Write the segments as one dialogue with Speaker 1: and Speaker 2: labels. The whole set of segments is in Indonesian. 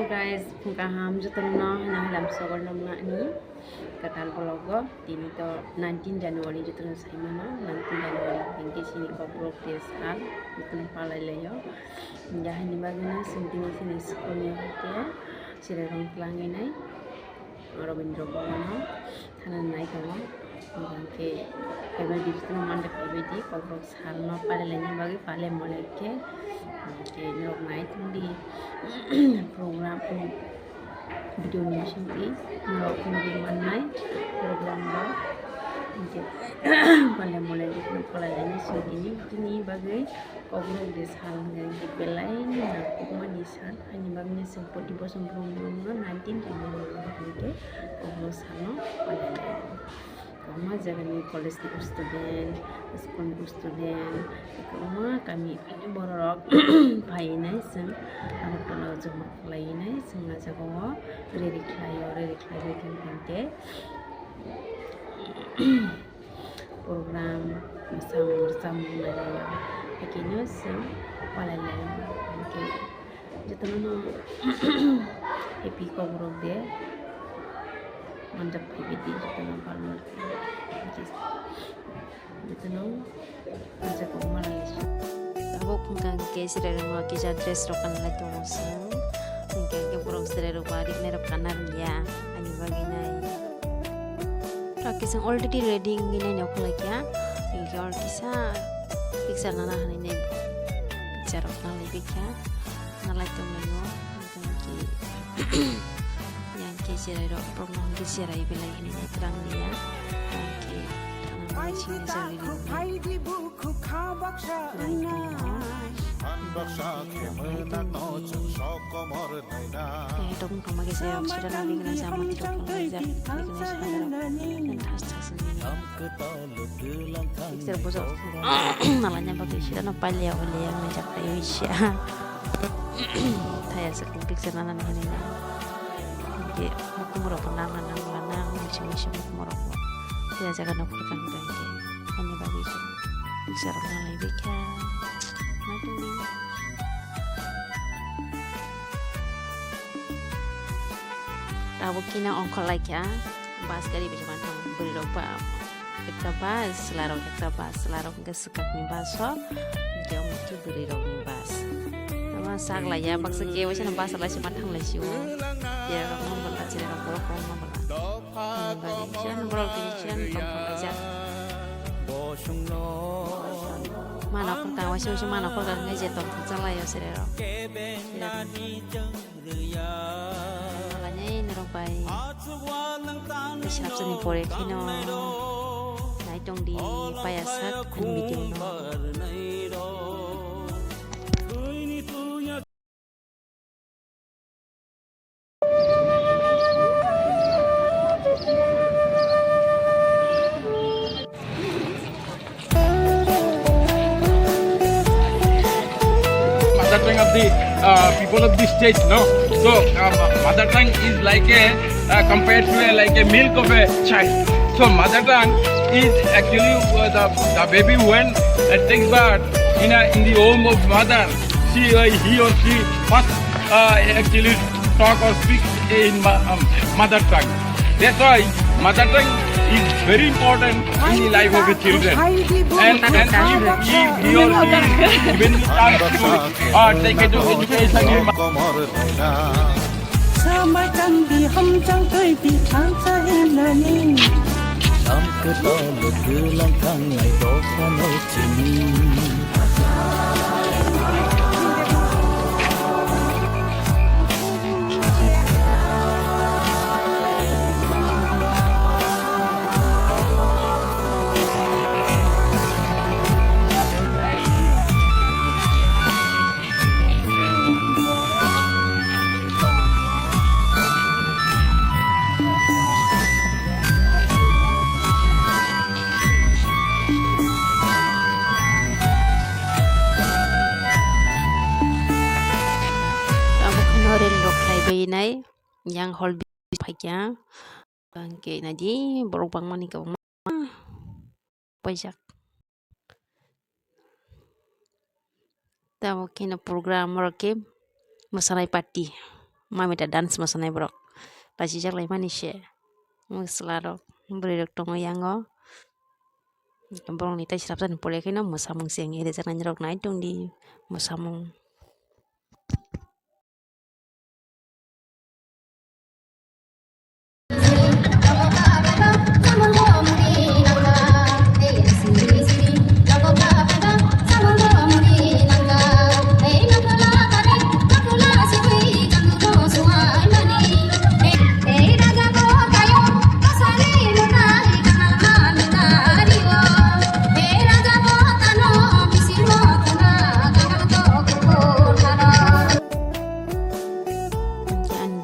Speaker 1: guys, pungkaham jutono nahalam sogor namna ni katal bologo dini to 19 January jutono saimano 19 January tinggi sini kobrok desal jutono palai leyo jahani bagina sintini sini sekolah hote sirerong pelangi nai Robindro Bhavano hanan nai kamu bangke kebe di jutono mandek kebe di kobrok salno palai leyo bagi palai moleke ke nirok nai tundi program video nanti nirok tundi manai program ba ke palai mulai di palai ini sini kini bagai kobrok desal yang dipelai na kuma nisan hani bagnya sempat di bawah sebelum 19 ke kobrok sano palai Kama jangan college di student, sekolah di student. Kama kami ini borok painai sen, aku kalau cuma lainai sengaja kau ready bikin konten program bersama naya. Akhirnya sen palayan, oke. Jadi happy kau borok deh. Mantap PPT jutono palmer jutono aja ko malaysia abo pungkang ke sirero ke dress rokan la tungusang ningke ke burung sirero bari nero kanar ya ani baginai rakisang already ready ngine ne okhlakya ningke or kisa picture nana hanine picture rokna lebikya nalai tungno ningke Kisirai promo kisirai belai ini terang dia oke tangan sini sari di buku dong kamu kisah sudah nabi kena sama tidak pengajar kena sadar dan tas ini bosok nalanya pakai sudah napalya oleh yang ngajak Aisyah saya sekali pikir nana ini Oke, aku mau penangan nang misi mau dia jangan aku bangke hanya bagi itu bisa orang lebih kan nanti tahu kina ongkol lagi ya bahas kali bagaimana beri roba kita bahas selarong kesukaan nih baso dia mungkin beri roba bahas nama sak lah ya bakso kewa sih bahas lah cuma tang lah sih ya kamu berlah ciri kamu berlah bagi cian berlah cian kamu aja mana aku tahu sih mana aku kan ngaji tom salah ya sirero makanya ini robai siap seni proyek ini naik dong di payasak meeting
Speaker 2: Mother tongue of the people of this state, no. So mother tongue is like compared to like a milk of a child. So mother tongue is actually the baby when takes birth in the home of mother. He or she must actually talk or speak in mother tongue. That's why mother tongue is very important in the life of the children. And if he or she is given the chance to take it to education in
Speaker 1: Nai yang hol pakai bangke nadi borok bang mani ka pajak tahu kena program mereka masalah party mami da dance mosanai borok pasijak laimani se musla rok buri rok tongo yango borok ni tai srapjani polekeno mosamung seng erejaknai rok nai tongdi mosamung.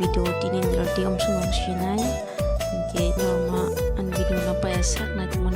Speaker 1: Video tinendro di om sumang sinai ke norma an video na payasak na teman